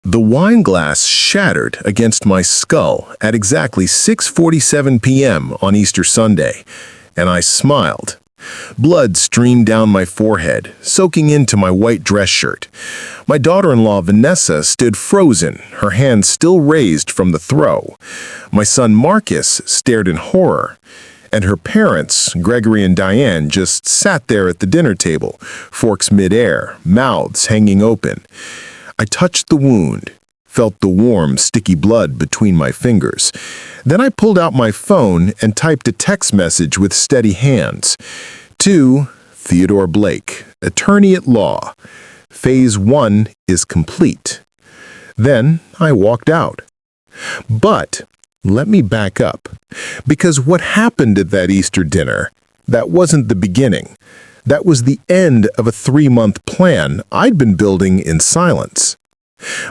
The wine glass shattered against my skull at exactly 6:47 p.m. on Easter Sunday, and I smiled. Blood streamed down my forehead, soaking into my white dress shirt. My daughter-in-law Vanessa stood frozen, her hands still raised from the throw. My son Marcus stared in horror. And her parents, Gregory and Diane, just sat there at the dinner table, forks midair, mouths hanging open. I touched the wound, felt the warm, sticky blood between my fingers. Then I pulled out my phone and typed a text message with steady hands. To Theodore Blake, attorney at law. Phase 1 is complete. Then I walked out. But let me back up, because what happened at that Easter dinner, that wasn't the beginning. That was the end of a 3-month plan I'd been building in silence.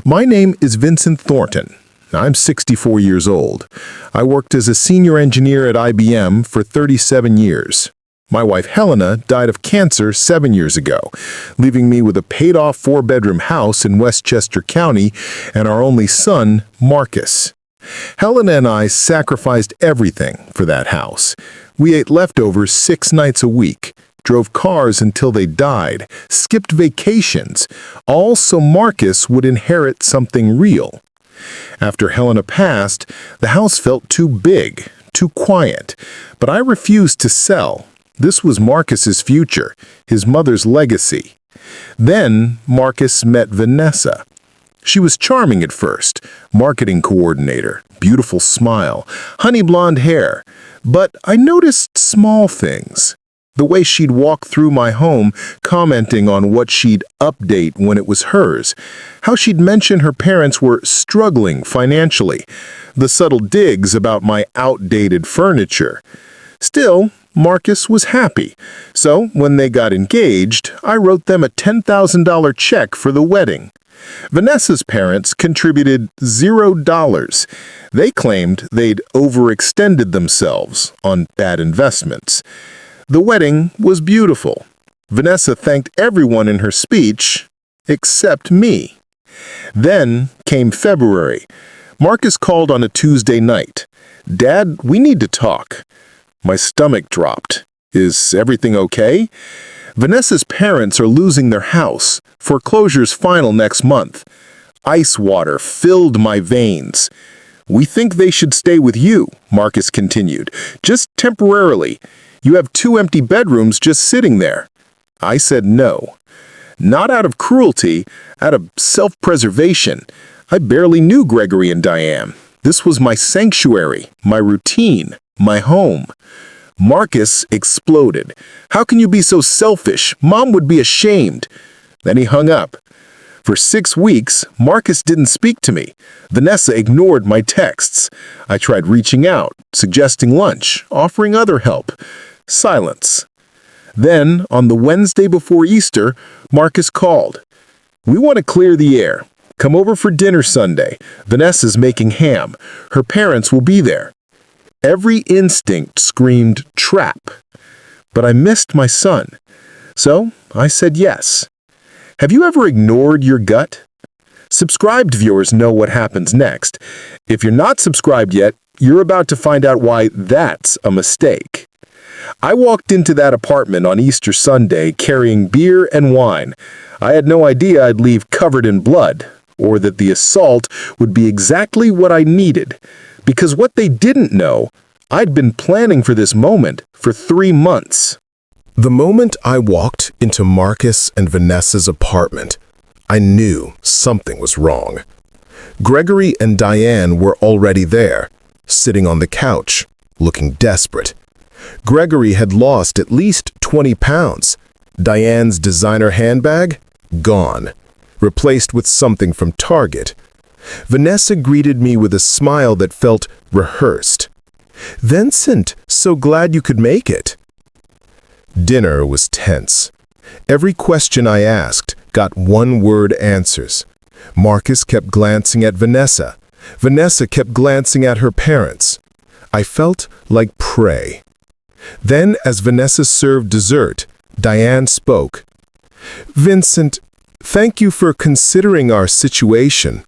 My name is Vincent Thornton. I'm 64 years old. I worked as a senior engineer at IBM for 37 years. My wife Helena died of cancer 7 years ago, leaving me with a paid-off 4-bedroom house in Westchester County and our only son, Marcus. Helena and I sacrificed everything for that house. We ate leftovers 6 nights a week, drove cars until they died, skipped vacations, all so Marcus would inherit something real. After Helena passed, the house felt too big, too quiet, but I refused to sell. This was Marcus's future, his mother's legacy. Then Marcus met Vanessa. She was charming at first, marketing coordinator, beautiful smile, honey blonde hair. But I noticed small things. The way she'd walk through my home, commenting on what she'd update when it was hers, how she'd mention her parents were struggling financially, the subtle digs about my outdated furniture. Still, Marcus was happy, so when they got engaged, I wrote them a $10,000 check for the wedding. Vanessa's parents contributed $0. They claimed they'd overextended themselves on bad investments. The wedding was beautiful. Vanessa thanked everyone in her speech, except me. Then came February. Marcus called on a Tuesday night. "Dad, we need to talk." My stomach dropped. "Is everything okay?" Vanessa's parents are losing their house. Foreclosure's final next month. Ice water filled my veins. "We think they should stay with you," Marcus continued. "Just temporarily. You have 2 empty bedrooms just sitting there." I said no. Not out of cruelty, out of self-preservation. I barely knew Gregory and Diane. This was my sanctuary, my routine, my home. Marcus exploded. "How can you be so selfish? Mom would be ashamed." Then he hung up. For 6 weeks, Marcus didn't speak to me. Vanessa ignored my texts. I tried reaching out, suggesting lunch, offering other help. Silence. Then, on the Wednesday before Easter, Marcus called. "We want to clear the air. Come over for dinner Sunday. Vanessa's making ham. Her parents will be there." Every instinct screamed trap. But I missed my son. So I said yes. Have you ever ignored your gut? Subscribed viewers know what happens next. If you're not subscribed yet, you're about to find out why that's a mistake. I walked into that apartment on Easter Sunday carrying beer and wine. I had no idea I'd leave covered in blood, or that the assault would be exactly what I needed. Because what they didn't know, I'd been planning for this moment for 3 months. The moment I walked into Marcus and Vanessa's apartment, I knew something was wrong. Gregory and Diane were already there, sitting on the couch, looking desperate. Gregory had lost at least 20 pounds. Diane's designer handbag? Gone. Replaced with something from Target. Vanessa greeted me with a smile that felt rehearsed. "Vincent, so glad you could make it." Dinner was tense. Every question I asked got one-word answers. Marcus kept glancing at Vanessa. Vanessa kept glancing at her parents. I felt like prey. Then, as Vanessa served dessert, Diane spoke. "Vincent, thank you for considering our situation.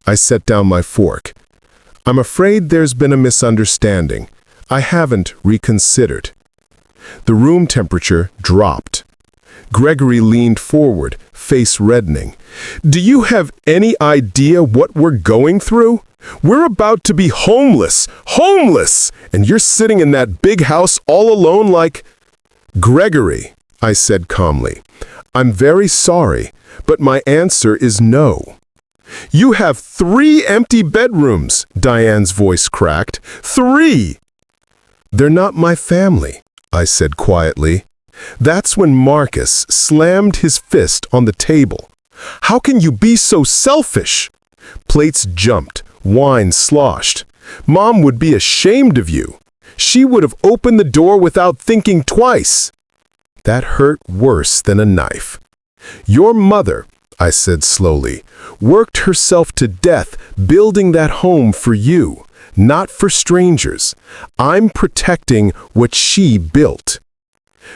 I set down my fork. I'm afraid there's been a misunderstanding. I haven't reconsidered. The room temperature dropped. Gregory leaned forward, face reddening. Do you have any idea what we're going through? We're about to be homeless! Homeless! And you're sitting in that big house all alone like... Gregory, I said calmly, I'm very sorry, but my answer is no. You have 3 empty bedrooms, Diane's voice cracked. 3! They're not my family, I said quietly. That's when Marcus slammed his fist on the table. How can you be so selfish? Plates jumped, wine sloshed. Mom would be ashamed of you. She would have opened the door without thinking twice. That hurt worse than a knife. Your mother, I said slowly, worked herself to death building that home for you, not for strangers. I'm protecting what she built.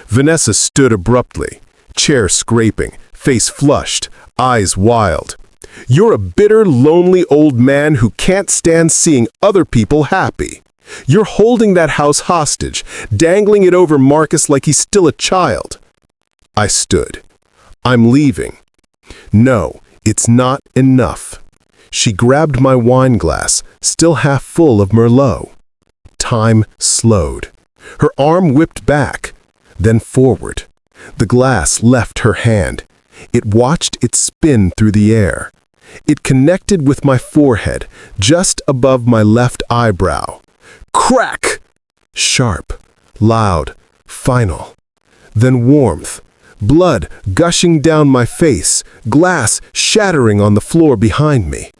Vanessa stood abruptly, chair scraping, face flushed, eyes wild. You're a bitter, lonely old man who can't stand seeing other people happy. You're holding that house hostage, dangling it over Marcus like he's still a child. I stood. I'm leaving. No, it's not enough. She grabbed my wine glass, still half full of Merlot. Time slowed. Her arm whipped back, then forward. The glass left her hand. It watched it spin through the air. It connected with my forehead, just above my left eyebrow. Crack! Sharp, loud, final. Then warmth, blood gushing down my face, glass shattering on the floor behind me.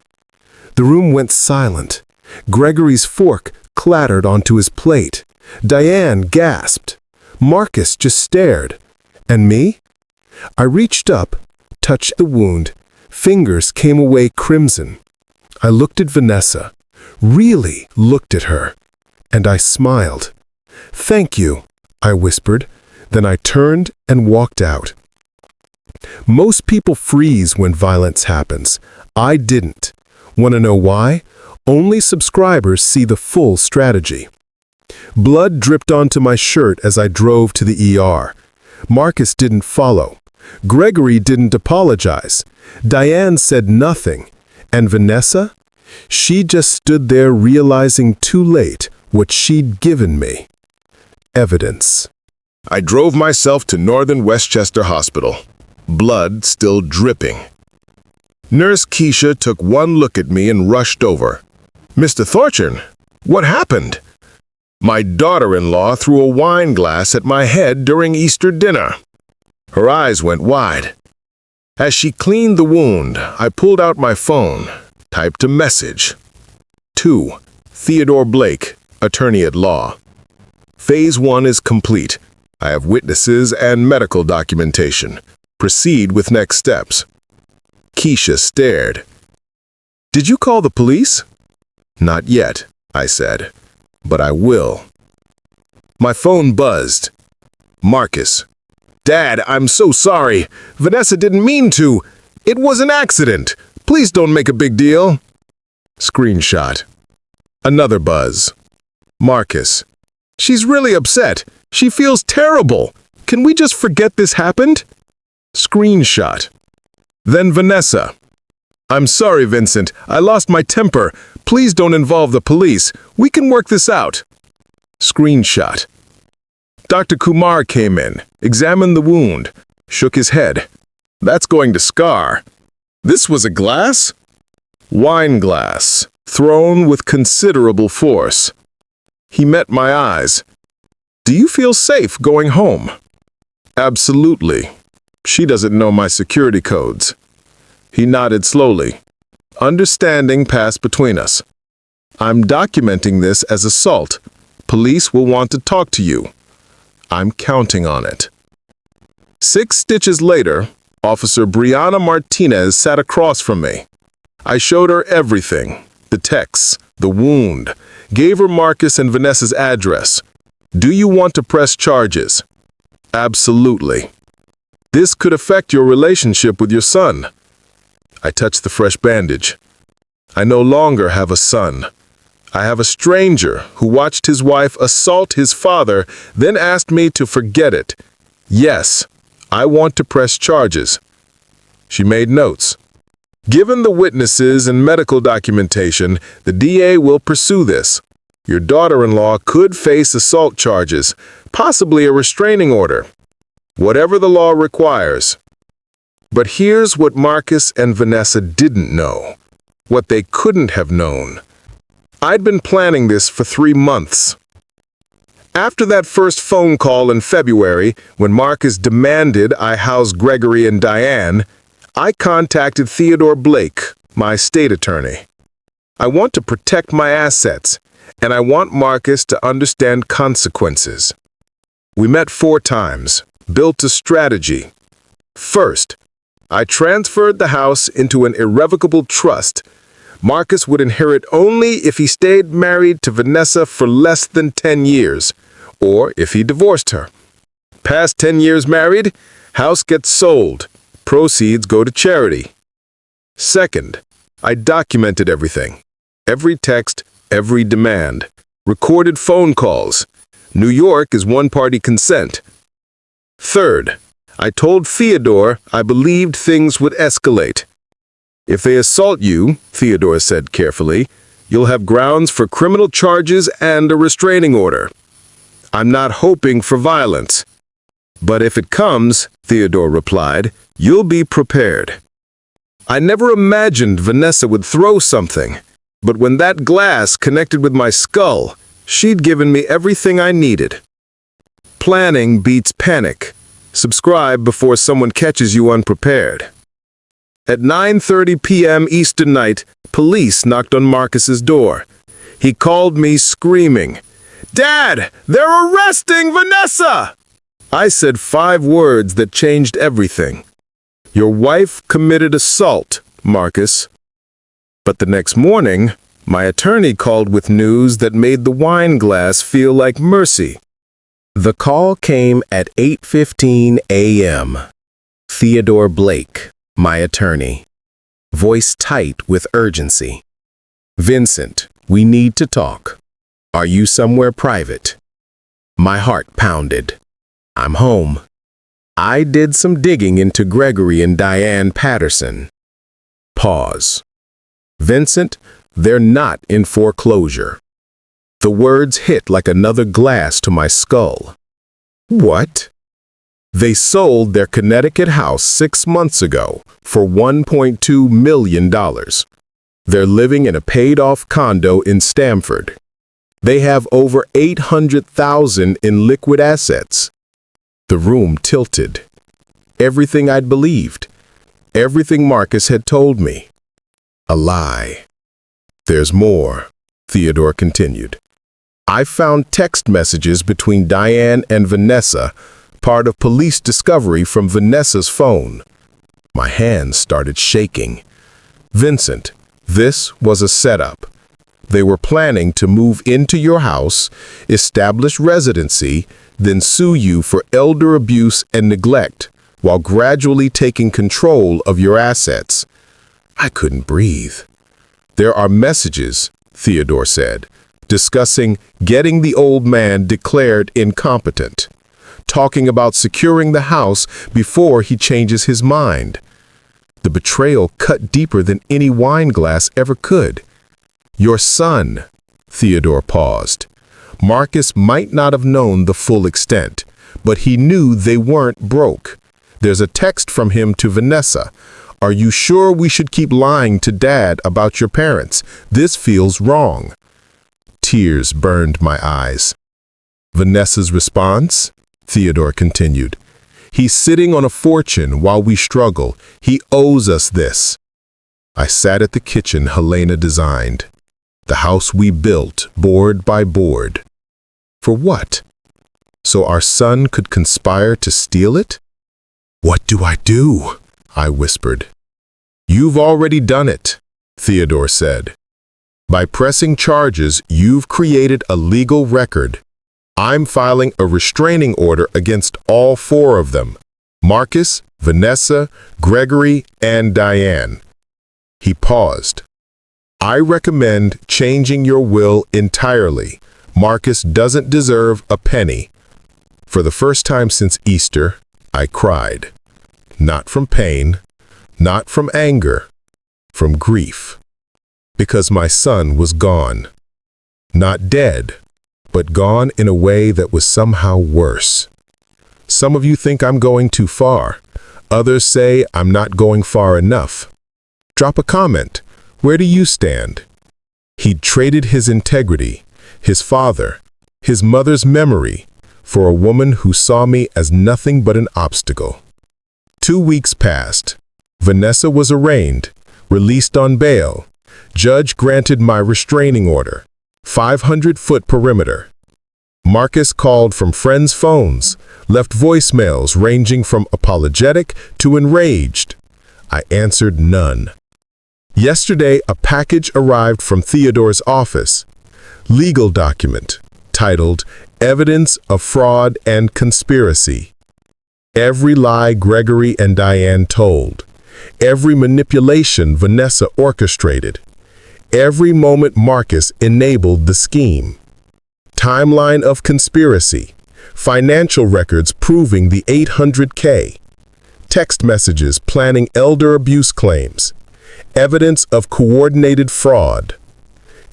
The room went silent. Gregory's fork clattered onto his plate. Diane gasped. Marcus just stared. And me? I reached up, touched the wound. Fingers came away crimson. I looked at Vanessa, really looked at her, and I smiled. Thank you, I whispered. Then I turned and walked out. Most people freeze when violence happens. I didn't. Want to know why? Only subscribers see the full strategy. Blood dripped onto my shirt as I drove to the ER. Marcus didn't follow. Gregory didn't apologize. Diane said nothing. And Vanessa? She just stood there realizing too late what she'd given me. Evidence. I drove myself to Northern Westchester Hospital. Blood still dripping. Nurse Keisha took one look at me and rushed over. Mr. Thornton, what happened? My daughter-in-law threw a wine glass at my head during Easter dinner. Her eyes went wide. As she cleaned the wound, I pulled out my phone, typed a message. To Theodore Blake, attorney at law. Phase 1 is complete. I have witnesses and medical documentation. Proceed with next steps. Keisha stared. Did you call the police? Not yet, I said, but I will. My phone buzzed. Marcus. Dad, I'm so sorry. Vanessa didn't mean to. It was an accident. Please don't make a big deal. Screenshot. Another buzz. Marcus. She's really upset. She feels terrible. Can we just forget this happened? Screenshot. Then Vanessa. I'm sorry, Vincent. I lost my temper. Please don't involve the police. We can work this out. Screenshot. Dr. Kumar came in, examined the wound, shook his head. That's going to scar. This was a glass? Wine glass, thrown with considerable force. He met my eyes. Do you feel safe going home? Absolutely. She doesn't know my security codes. He nodded slowly. Understanding passed between us. I'm documenting this as assault. Police will want to talk to you. I'm counting on it. 6 stitches later, Officer Brianna Martinez sat across from me. I showed her everything, the texts, the wound, gave her Marcus and Vanessa's address. Do you want to press charges? Absolutely. This could affect your relationship with your son. I touched the fresh bandage. I no longer have a son. I have a stranger who watched his wife assault his father, then asked me to forget it. Yes, I want to press charges. She made notes. Given the witnesses and medical documentation, the DA will pursue this. Your daughter-in-law could face assault charges, possibly a restraining order. Whatever the law requires. But here's what Marcus and Vanessa didn't know. What they couldn't have known. I'd been planning this for 3 months. After that first phone call in February, when Marcus demanded I house Gregory and Diane, I contacted Theodore Blake, my state attorney. I want to protect my assets, and I want Marcus to understand consequences. We met 4 times, built a strategy. First, I transferred the house into an irrevocable trust. Marcus would inherit only if he stayed married to Vanessa for less than 10 years, or if he divorced her. Past 10 years married, house gets sold. Proceeds go to charity. Second, I documented everything. Every text, every demand. Recorded phone calls. New York is one-party consent. Third, I told Theodore I believed things would escalate. If they assault you, Theodore said carefully, you'll have grounds for criminal charges and a restraining order. I'm not hoping for violence. But if it comes, Theodore replied, you'll be prepared. I never imagined Vanessa would throw something, but when that glass connected with my skull, she'd given me everything I needed. Planning beats panic. Subscribe before someone catches you unprepared. At 9:30 p.m. Eastern Night, police knocked on Marcus's door. He called me screaming, "Dad, they're arresting Vanessa!" I said 5 words that changed everything. Your wife committed assault, Marcus. But the next morning, my attorney called with news that made the wine glass feel like mercy. The call came at 8:15 a.m. Theodore Blake, my attorney. Voice tight with urgency. Vincent, we need to talk. Are you somewhere private? My heart pounded. I'm home. I did some digging into Gregory and Diane Patterson. Pause. Vincent, they're not in foreclosure. The words hit like another glass to my skull. What? They sold their Connecticut house 6 months ago for $1.2 million. They're living in a paid-off condo in Stamford. They have over $800,000 in liquid assets. The room tilted. Everything I'd believed. Everything Marcus had told me. A lie. There's more, Theodore continued. I found text messages between Diane and Vanessa, part of police discovery from Vanessa's phone. My hands started shaking. Vincent, this was a setup. They were planning to move into your house, establish residency, then sue you for elder abuse and neglect, while gradually taking control of your assets. I couldn't breathe. There are messages, Theodore said, discussing getting the old man declared incompetent, talking about securing the house before he changes his mind. The betrayal cut deeper than any wine glass ever could. Your son, Theodore paused. Marcus might not have known the full extent, but he knew they weren't broke. There's a text from him to Vanessa. Are you sure we should keep lying to Dad about your parents? This feels wrong. Tears burned my eyes. Vanessa's response? Theodore continued. He's sitting on a fortune while we struggle. He owes us this. I sat at the kitchen Helena designed. The house we built, board by board. For what? So our son could conspire to steal it? What do I do? I whispered. You've already done it, Theodore said. By pressing charges, you've created a legal record. I'm filing a restraining order against all 4 of them. Marcus, Vanessa, Gregory, and Diane. He paused. I recommend changing your will entirely. Marcus doesn't deserve a penny. For the first time since Easter, I cried. Not from pain, not from anger, from grief. Because my son was gone. Not dead, but gone in a way that was somehow worse. Some of you think I'm going too far. Others say I'm not going far enough. Drop a comment. Where do you stand? He'd traded his integrity, his father, his mother's memory, for a woman who saw me as nothing but an obstacle. 2 weeks passed. Vanessa was arraigned, released on bail. Judge granted my restraining order, 500-foot perimeter. Marcus called from friends' phones, left voicemails ranging from apologetic to enraged. I answered none. Yesterday, a package arrived from Theodore's office. Legal document, titled Evidence of Fraud and Conspiracy. Every lie Gregory and Diane told. Every manipulation Vanessa orchestrated. Every moment Marcus enabled the scheme. Timeline of conspiracy. Financial records proving the $800K. Text messages planning elder abuse claims. Evidence of coordinated fraud.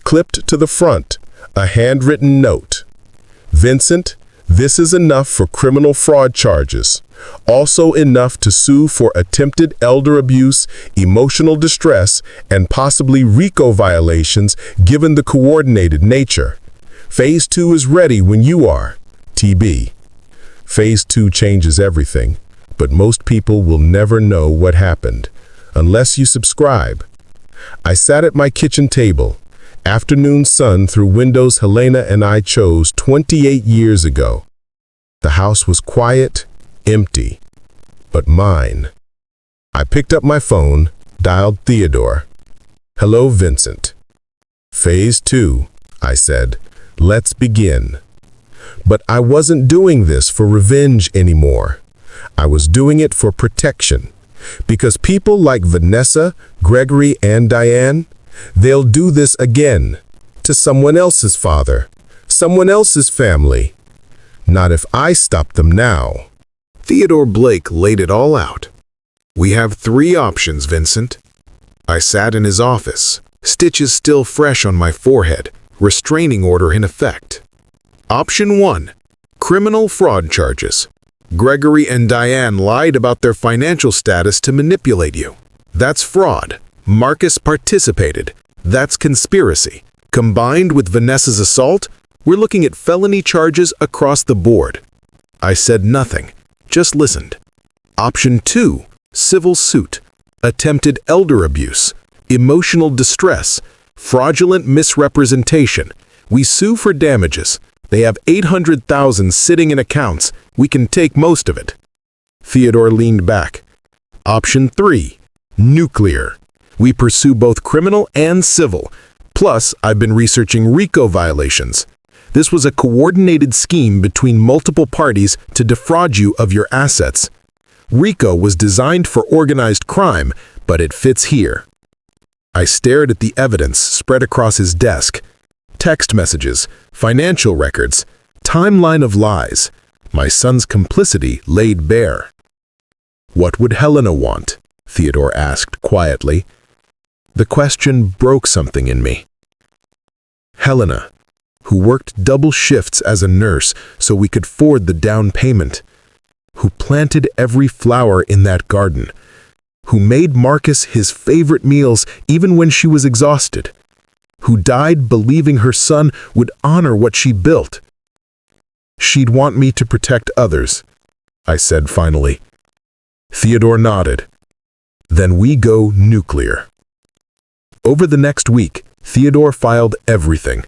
Clipped to the front, a handwritten note. Vincent, this is enough for criminal fraud charges. Also enough to sue for attempted elder abuse, emotional distress, and possibly RICO violations given the coordinated nature. Phase 2 is ready when you are. TB. Phase 2 changes everything, but most people will never know what happened, unless you subscribe. I sat at my kitchen table. Afternoon sun through windows Helena and I chose 28 years ago. The house was quiet, empty, but mine. I picked up my phone, dialed Theodore. Hello, Vincent. Phase 2, I said. Let's begin. But I wasn't doing this for revenge anymore. I was doing it for protection. Because people like Vanessa, Gregory, and Diane, they'll do this again to someone else's father, someone else's family. Not if I stop them now. Theodore Blake laid it all out. We have 3 options, Vincent. I sat in his office, stitches still fresh on my forehead, restraining order in effect. Option 1, criminal fraud charges. Gregory and Diane lied about their financial status to manipulate you. That's fraud. Marcus participated. That's conspiracy. Combined with Vanessa's assault, we're looking at felony charges across the board. I said nothing, just listened. Option 2, civil suit. Attempted elder abuse, emotional distress, fraudulent misrepresentation. We sue for damages. They have $800,000 sitting in accounts. We can take most of it. Theodore leaned back. Option 3, nuclear. We pursue both criminal and civil. Plus, I've been researching RICO violations. This was a coordinated scheme between multiple parties to defraud you of your assets. RICO was designed for organized crime, but it fits here. I stared at the evidence spread across his desk. Text messages, financial records, timeline of lies. My son's complicity laid bare. What would Helena want? Theodore asked quietly. The question broke something in me. Helena, who worked double shifts as a nurse so we could afford the down payment, who planted every flower in that garden, who made Marcus his favorite meals even when she was exhausted, who died believing her son would honor what she built. She'd want me to protect others, I said finally. Theodore nodded. Then we go nuclear. Over the next week, Theodore filed everything.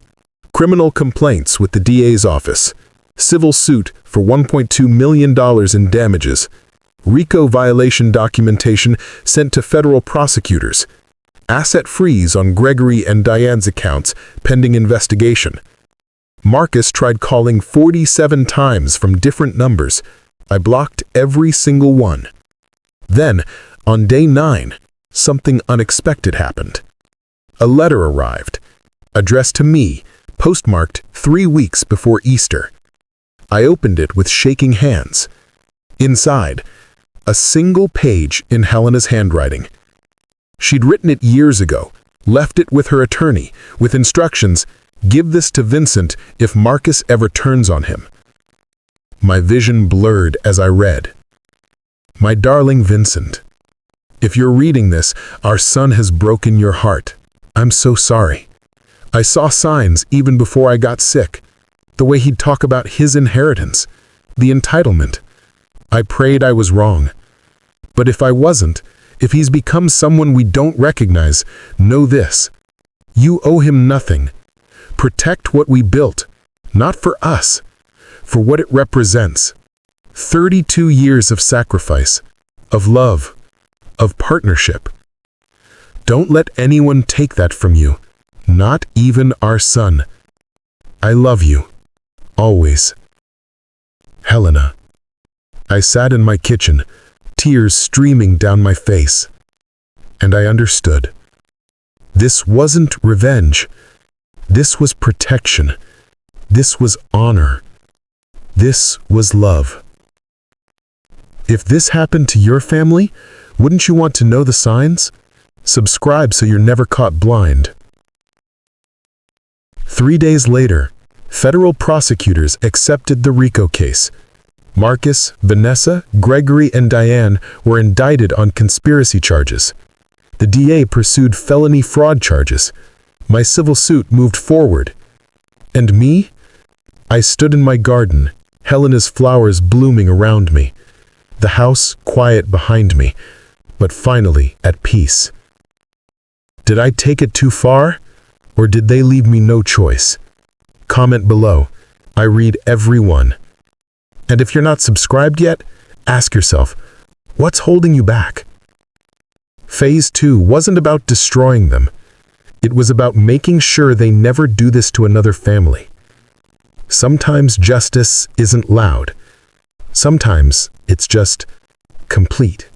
Criminal complaints with the DA's office, civil suit for $1.2 million in damages, RICO violation documentation sent to federal prosecutors, asset freeze on Gregory and Diane's accounts pending investigation. Marcus tried calling 47 times from different numbers. I blocked every single one. Then, on day 9, something unexpected happened. A letter arrived, addressed to me, postmarked 3 weeks before Easter. I opened it with shaking hands. Inside, a single page in Helena's handwriting. She'd written it years ago, left it with her attorney, with instructions, "Give this to Vincent if Marcus ever turns on him." My vision blurred as I read. "My darling Vincent, if you're reading this, our son has broken your heart. I'm so sorry. I saw signs even before I got sick. The way he'd talk about his inheritance, the entitlement. I prayed I was wrong. But if I wasn't, if he's become someone we don't recognize, know this. You owe him nothing. Protect what we built, not for us, for what it represents. 32 years of sacrifice, of love, of partnership. Don't let anyone take that from you, not even our son. I love you, always. Helena." I sat in my kitchen, tears streaming down my face. And I understood. This wasn't revenge. This was protection. This was honor. This was love. If this happened to your family, wouldn't you want to know the signs? Subscribe so you're never caught blind. 3 days later, federal prosecutors accepted the RICO case. Marcus, Vanessa, Gregory, and Diane were indicted on conspiracy charges. The DA pursued felony fraud charges. My civil suit moved forward. And me? I stood in my garden, Helena's flowers blooming around me. The house quiet behind me, but finally at peace. Did I take it too far? Or did they leave me no choice? Comment below. I read every one. And if you're not subscribed yet, ask yourself, what's holding you back? Phase 2 wasn't about destroying them. It was about making sure they never do this to another family. Sometimes justice isn't loud. Sometimes it's just complete.